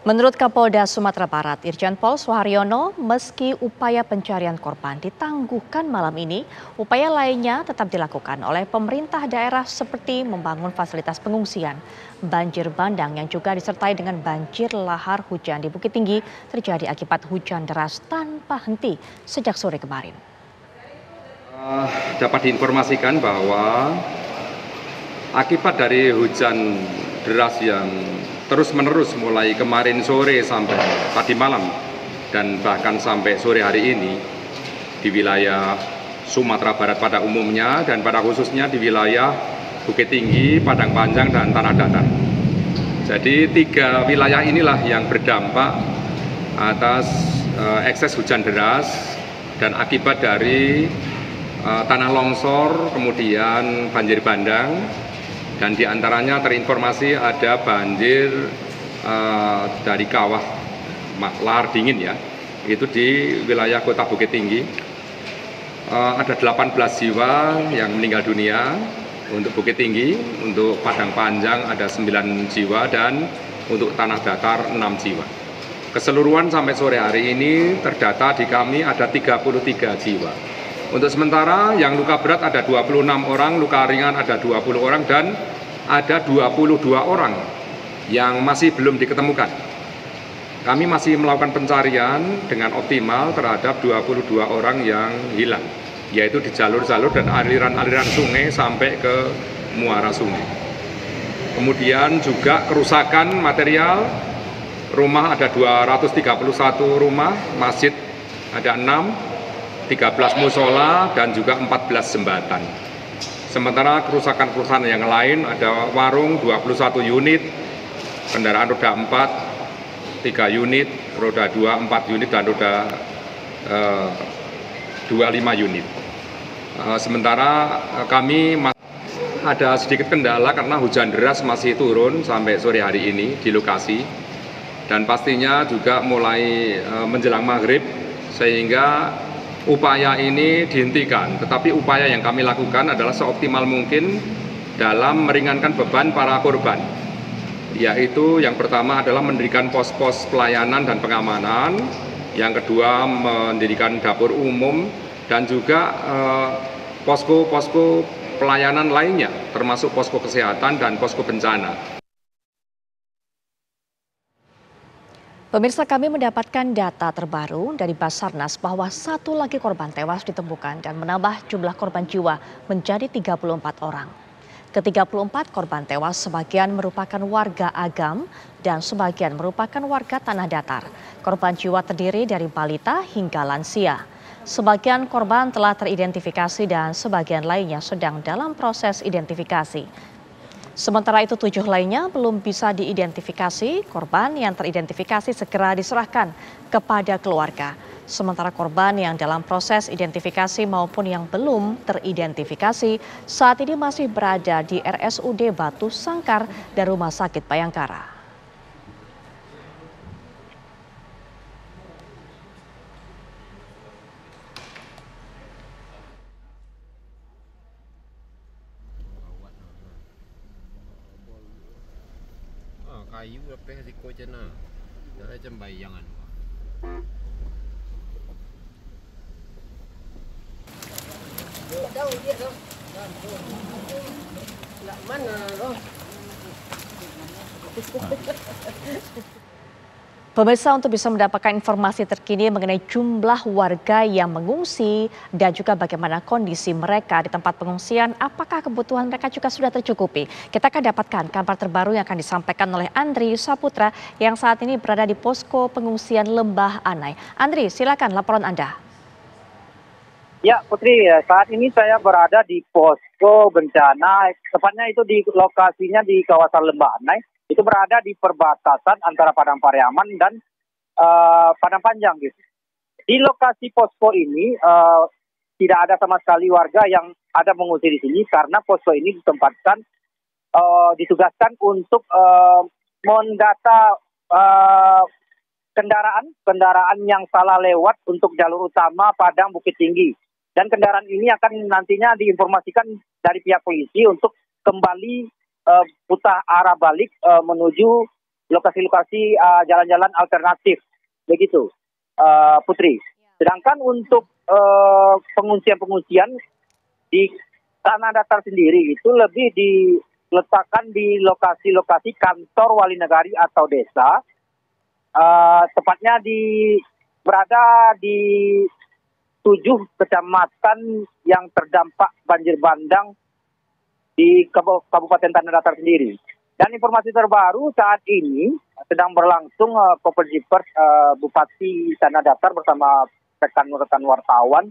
Menurut Kapolda Sumatera Barat, Irjen Pol Suharyono, meski upaya pencarian korban ditangguhkan malam ini, upaya lainnya tetap dilakukan oleh pemerintah daerah seperti membangun fasilitas pengungsian. Banjir bandang yang juga disertai dengan banjir lahar hujan di Bukit Tinggi terjadi akibat hujan deras tanpa henti sejak sore kemarin. Dapat diinformasikan bahwa akibat dari hujan deras yang terus-menerus mulai kemarin sore sampai tadi malam dan bahkan sampai sore hari ini di wilayah Sumatera Barat pada umumnya dan pada khususnya di wilayah Bukit Tinggi, Padang Panjang, dan Tanah Datar. Jadi tiga wilayah inilah yang berdampak atas ekses hujan deras dan akibat dari tanah longsor, kemudian banjir bandang, dan diantaranya terinformasi ada banjir dari kawah lahar dingin ya, itu di wilayah kota Bukit Tinggi. Ada 18 jiwa yang meninggal dunia untuk Bukit Tinggi, untuk Padang Panjang ada 9 jiwa, dan untuk Tanah Datar 6 jiwa. Keseluruhan sampai sore hari ini terdata di kami ada 33 jiwa. Untuk sementara yang luka berat ada 26 orang, luka ringan ada 20 orang, dan ada 22 orang yang masih belum diketemukan. Kami masih melakukan pencarian dengan optimal terhadap 22 orang yang hilang, yaitu di jalur-jalur dan aliran-aliran sungai sampai ke muara sungai. Kemudian juga kerusakan material, rumah ada 231 rumah, masjid ada 6, 13 musola, dan juga 14 jembatan. Sementara kerusakan-kerusakan yang lain ada warung 21 unit, kendaraan roda 4 3 unit, roda 2 4 unit, dan roda 25 unit. Sementara kami ada sedikit kendala karena hujan deras masih turun sampai sore hari ini di lokasi, dan pastinya juga mulai menjelang maghrib, sehingga upaya ini dihentikan. Tetapi upaya yang kami lakukan adalah seoptimal mungkin dalam meringankan beban para korban, yaitu yang pertama adalah mendirikan pos-pos pelayanan dan pengamanan, yang kedua mendirikan dapur umum, dan juga posko-posko pelayanan lainnya, termasuk posko kesehatan dan posko bencana. Pemirsa, kami mendapatkan data terbaru dari Basarnas bahwa satu lagi korban tewas ditemukan dan menambah jumlah korban jiwa menjadi 34 orang. Ke-34 korban tewas sebagian merupakan warga Agam dan sebagian merupakan warga Tanah Datar. Korban jiwa terdiri dari balita hingga lansia. Sebagian korban telah teridentifikasi dan sebagian lainnya sedang dalam proses identifikasi. Sementara itu 7 lainnya belum bisa diidentifikasi. Korban yang teridentifikasi segera diserahkan kepada keluarga. Sementara korban yang dalam proses identifikasi maupun yang belum teridentifikasi saat ini masih berada di RSUD Batu Sangkar dan Rumah Sakit Bayangkara. Kayu apa risiko cina, nak macam bayangan. Tahu dia tu. Nak mana tu? Pemirsa, untuk bisa mendapatkan informasi terkini mengenai jumlah warga yang mengungsi dan juga bagaimana kondisi mereka di tempat pengungsian, apakah kebutuhan mereka juga sudah tercukupi? Kita akan dapatkan kabar terbaru yang akan disampaikan oleh Andri Saputra yang saat ini berada di posko pengungsian Lembah Anai. Andri, silakan laporan Anda. Ya Putri, saat ini saya berada di posko bencana, tepatnya itu di lokasinya di kawasan Lembah Anai. Itu berada di perbatasan antara Padang Pariaman dan Padang Panjang. Gitu. Di lokasi posko ini tidak ada sama sekali warga yang ada mengungsi di sini karena posko ini ditempatkan, ditugaskan untuk mendata kendaraan yang salah lewat untuk jalur utama Padang Bukit Tinggi. Dan kendaraan ini akan nantinya diinformasikan dari pihak polisi untuk kembali putar arah balik menuju lokasi-lokasi jalan-jalan alternatif, begitu, Putri. Sedangkan untuk pengungsian-pengungsian di tanah datar sendiri itu lebih diletakkan di lokasi-lokasi kantor wali negari atau desa, tepatnya berada di 7 kecamatan yang terdampak banjir bandang di Kabupaten Tanah Datar sendiri. Dan informasi terbaru saat ini sedang berlangsung konferensi pers Bupati Tanah Datar bersama rekan-rekan wartawan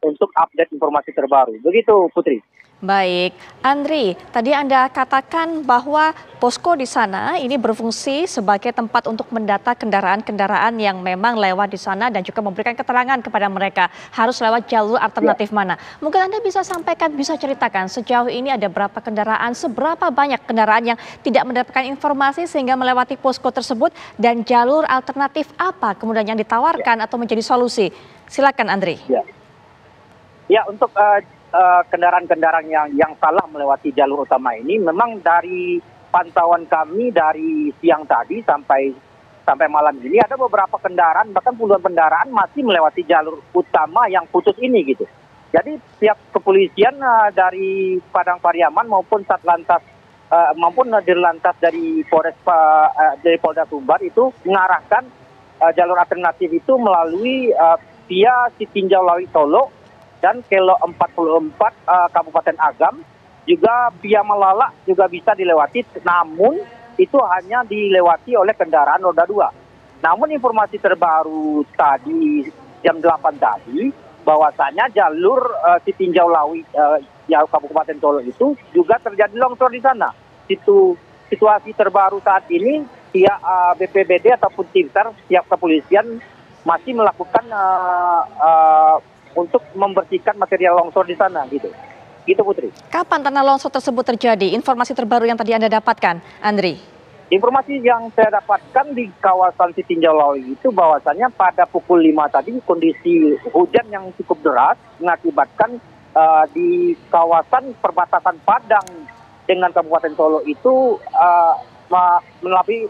untuk update informasi terbaru. Begitu, Putri. Baik, Andri, tadi Anda katakan bahwa posko di sana ini berfungsi sebagai tempat untuk mendata kendaraan-kendaraan yang memang lewat di sana dan juga memberikan keterangan kepada mereka harus lewat jalur alternatif mana. Mungkin Anda bisa sampaikan, bisa ceritakan sejauh ini ada berapa kendaraan, seberapa banyak kendaraan yang tidak mendapatkan informasi sehingga melewati posko tersebut dan jalur alternatif apa kemudian yang ditawarkan atau menjadi solusi. Silakan, Andri. Ya, untuk kendaraan-kendaraan yang salah melewati jalur utama ini, memang dari pantauan kami dari siang tadi sampai malam ini ada beberapa kendaraan, bahkan puluhan kendaraan masih melewati jalur utama yang putus ini gitu. Jadi pihak kepolisian dari Padang Pariaman maupun Satlantas maupun Dirlantas dari Polda Sumbar itu mengarahkan jalur alternatif itu melalui via Sitinjau Lawi Solo dan Kelo 44 Kabupaten Agam, juga via Malala juga bisa dilewati, namun itu hanya dilewati oleh kendaraan roda 2. Namun informasi terbaru tadi jam 8 tadi bahwasanya jalur Sitinjau Lawi Kabupaten Solo itu juga terjadi longsor di sana. Situasi terbaru saat ini pihak BPBD ataupun tim SAR, pihak kepolisian masih melakukan untuk membersihkan material longsor di sana gitu. Gitu, Putri. Kapan tanah longsor tersebut terjadi? Informasi terbaru yang tadi Anda dapatkan, Andri. Informasi yang saya dapatkan di kawasan Sitinjau Lawi itu bahwasannya pada pukul 5 tadi kondisi hujan yang cukup deras mengakibatkan di kawasan perbatasan Padang dengan Kabupaten Solo itu melalui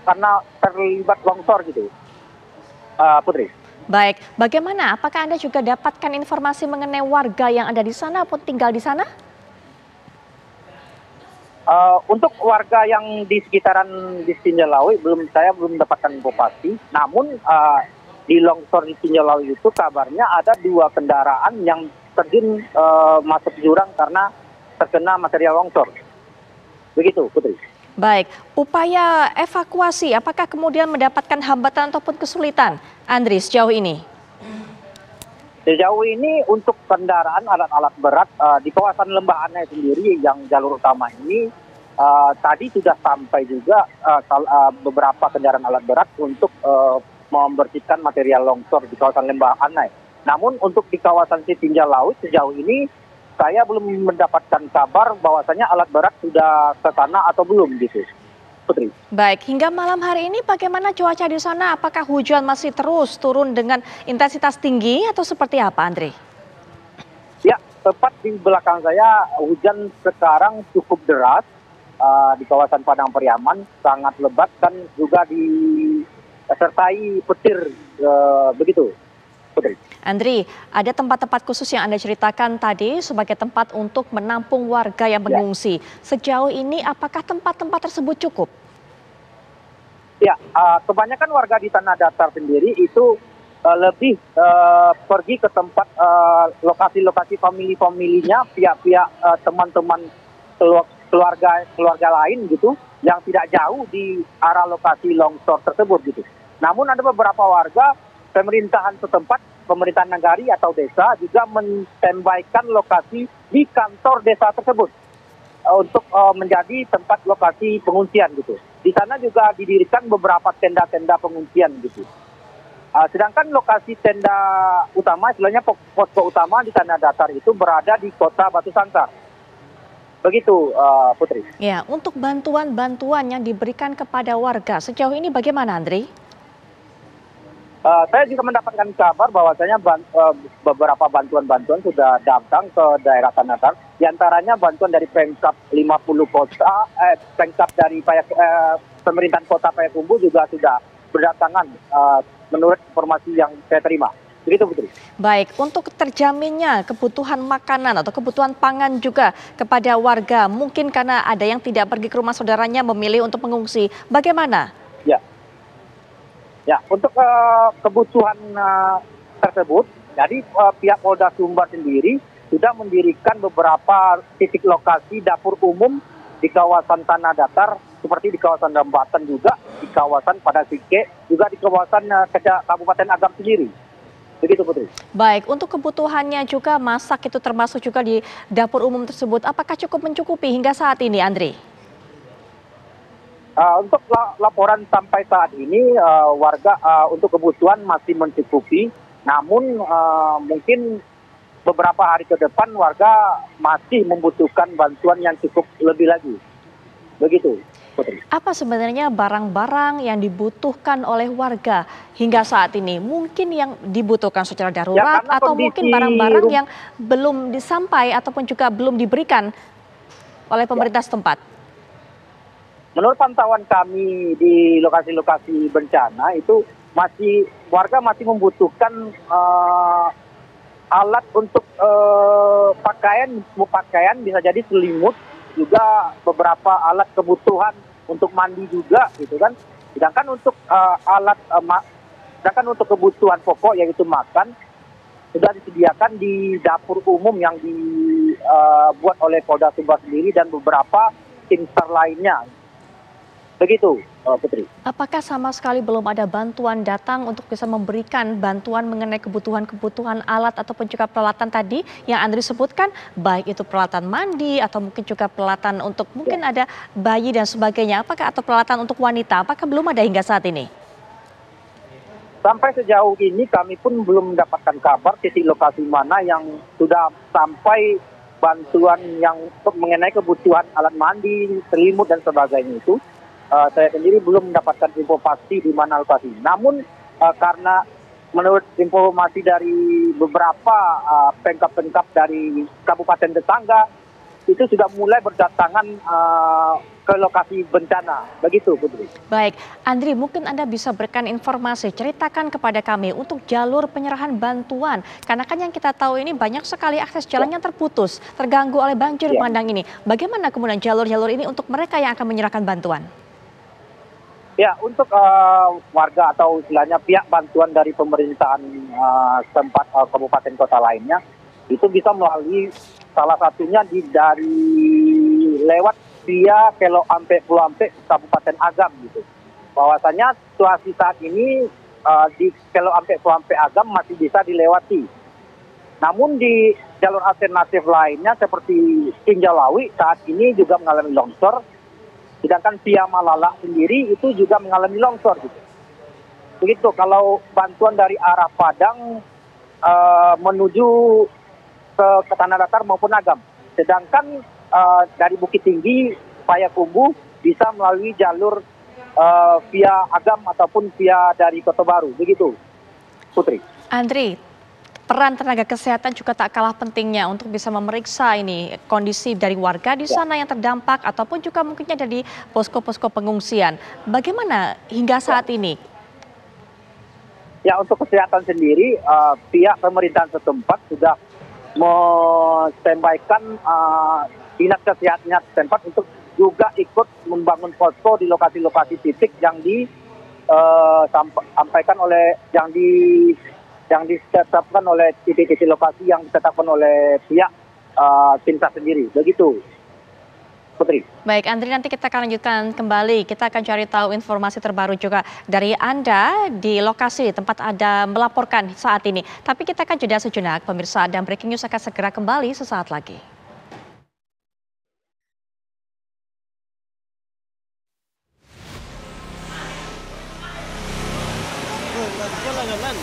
karena terlibat longsor gitu, Putri. Baik, bagaimana? Apakah Anda juga dapatkan informasi mengenai warga yang ada di sana ataupun tinggal di sana? Untuk warga yang di sekitaran di Sitinjau Lawi saya belum dapatkan informasi. Namun di longsor di Sitinjau Lawi itu kabarnya ada 2 kendaraan yang terjun masuk jurang karena terkena material longsor. Begitu, Putri. Baik, upaya evakuasi apakah kemudian mendapatkan hambatan ataupun kesulitan, Andri, sejauh ini? Sejauh ini untuk kendaraan alat-alat berat di kawasan Lembah Anai sendiri yang jalur utama ini tadi sudah sampai juga beberapa kendaraan alat berat untuk membersihkan material longsor di kawasan Lembah Anai. Namun untuk di kawasan Sitinjau Lawi sejauh ini saya belum mendapatkan kabar bahwasanya alat berat sudah ke sana atau belum gitu, Putri. Baik, hingga malam hari ini bagaimana cuaca di sana? Apakah hujan masih terus turun dengan intensitas tinggi atau seperti apa, Andre? Ya, tepat di belakang saya hujan sekarang cukup deras di kawasan Padang Pariaman, sangat lebat dan juga disertai petir begitu, Putri. Andri, ada tempat-tempat khusus yang Anda ceritakan tadi sebagai tempat untuk menampung warga yang mengungsi. Sejauh ini apakah tempat-tempat tersebut cukup? Ya, kebanyakan warga di Tanah Datar sendiri itu lebih pergi ke tempat lokasi-lokasi family-familinya, pihak-pihak teman-teman keluarga lain gitu, yang tidak jauh di arah lokasi longsor tersebut gitu. Namun ada beberapa warga pemerintahan setempat, pemerintahan nagari atau desa juga menstandbykan lokasi di kantor desa tersebut untuk menjadi tempat lokasi pengungsian gitu. Di sana juga didirikan beberapa tenda-tenda pengungsian gitu. Sedangkan lokasi tenda utama, istilahnya posko utama di Tanah Datar itu berada di Kota Batu Sangkar. Begitu, Putri. Ya, untuk bantuan-bantuan yang diberikan kepada warga sejauh ini bagaimana, Andri? Saya juga mendapatkan kabar bahwasanya beberapa bantuan-bantuan sudah datang ke daerah Tanah Datar. Di antaranya bantuan dari Pemkab 50 kota, Pemkab dari pemerintahan kota Payakumbuh juga sudah berdatangan menurut informasi yang saya terima. Begitu, Putri. Baik, untuk terjaminnya kebutuhan makanan atau kebutuhan pangan juga kepada warga, mungkin karena ada yang tidak pergi ke rumah saudaranya memilih untuk mengungsi. Bagaimana? Ya. Ya, untuk kebutuhan tersebut, jadi pihak Polda Sumbar sendiri sudah mendirikan beberapa titik lokasi dapur umum di kawasan Tanah Datar, seperti di kawasan Rembatan juga, di kawasan Padasike, juga di kawasan Kabupaten Agam sendiri. Begitu, Putri. Baik, untuk kebutuhannya juga masak itu termasuk juga di dapur umum tersebut. Apakah cukup mencukupi hingga saat ini, Andri? Untuk laporan sampai saat ini warga untuk kebutuhan masih mencukupi, namun mungkin beberapa hari ke depan warga masih membutuhkan bantuan yang cukup lebih lagi. Begitu, Putri. Apa sebenarnya barang-barang yang dibutuhkan oleh warga hingga saat ini? Mungkin yang dibutuhkan secara darurat atau mungkin barang-barang yang belum disampai ataupun juga belum diberikan oleh pemerintah setempat? Menurut pantauan kami di lokasi-lokasi bencana itu warga masih membutuhkan alat untuk pakaian bisa jadi selimut, juga beberapa alat kebutuhan untuk mandi juga gitu kan. Sedangkan untuk untuk kebutuhan pokok yaitu makan sudah disediakan di dapur umum yang dibuat oleh Polda Sumbar sendiri dan beberapa tim SAR lainnya. Begitu, Putri. Apakah sama sekali belum ada bantuan datang untuk bisa memberikan bantuan mengenai kebutuhan-kebutuhan alat ataupun juga peralatan tadi yang Andri sebutkan, baik itu peralatan mandi atau mungkin juga peralatan untuk mungkin ada bayi dan sebagainya, apakah atau peralatan untuk wanita, apakah belum ada hingga saat ini? Sampai sejauh ini kami pun belum mendapatkan kabar titik lokasi mana yang sudah sampai bantuan yang mengenai kebutuhan alat mandi, selimut dan sebagainya itu. Saya sendiri belum mendapatkan info pasti di mana lokasi. Namun karena menurut informasi dari beberapa pemkab-pemkab dari kabupaten tetangga itu sudah mulai berdatangan ke lokasi bencana. Begitu, Putri. Baik, Andri, mungkin Anda bisa berikan informasi, ceritakan kepada kami untuk jalur penyerahan bantuan. Karena kan yang kita tahu ini banyak sekali akses jalan yang terputus, terganggu oleh banjir bandang ini. Bagaimana kemudian jalur-jalur ini untuk mereka yang akan menyerahkan bantuan? Ya, untuk warga atau istilahnya pihak bantuan dari pemerintahan tempat kabupaten kota lainnya, itu bisa melalui salah satunya dari lewat via Kelo Ampe Pulau Ampe Kabupaten Agam gitu. Bahwasanya situasi saat ini di Kelo Ampe Pulau Ampe Agam masih bisa dilewati. Namun di jalur alternatif lainnya seperti Tinjalawi saat ini juga mengalami longsor. Sedangkan via Malala sendiri itu juga mengalami longsor gitu. Begitu kalau bantuan dari arah Padang menuju ke Tanah Datar maupun Agam. Sedangkan dari Bukit Tinggi, Payakumbuh bisa melalui jalur via Agam ataupun via dari Kota Baru. Begitu, Putri. Andri, peran tenaga kesehatan juga tak kalah pentingnya untuk bisa memeriksa ini kondisi dari warga di sana yang terdampak ataupun juga mungkin ada di posko-posko pengungsian. Bagaimana hingga saat ini? Ya, untuk kesehatan sendiri pihak pemerintahan setempat sudah menstandbykan dinas kesehatan setempat untuk juga ikut membangun posko di lokasi-lokasi titik yang disampaikan oleh yang ditetapkan oleh titik-titik lokasi yang ditetapkan oleh pihak tim SAR sendiri. Begitu, Putri. Baik, Andri, nanti kita akan lanjutkan kembali. Kita akan cari tahu informasi terbaru juga dari Anda di lokasi tempat Anda melaporkan saat ini. Tapi kita akan jeda sejenak, pemirsa, dan Breaking News akan segera kembali sesaat lagi. Jalan-jalan.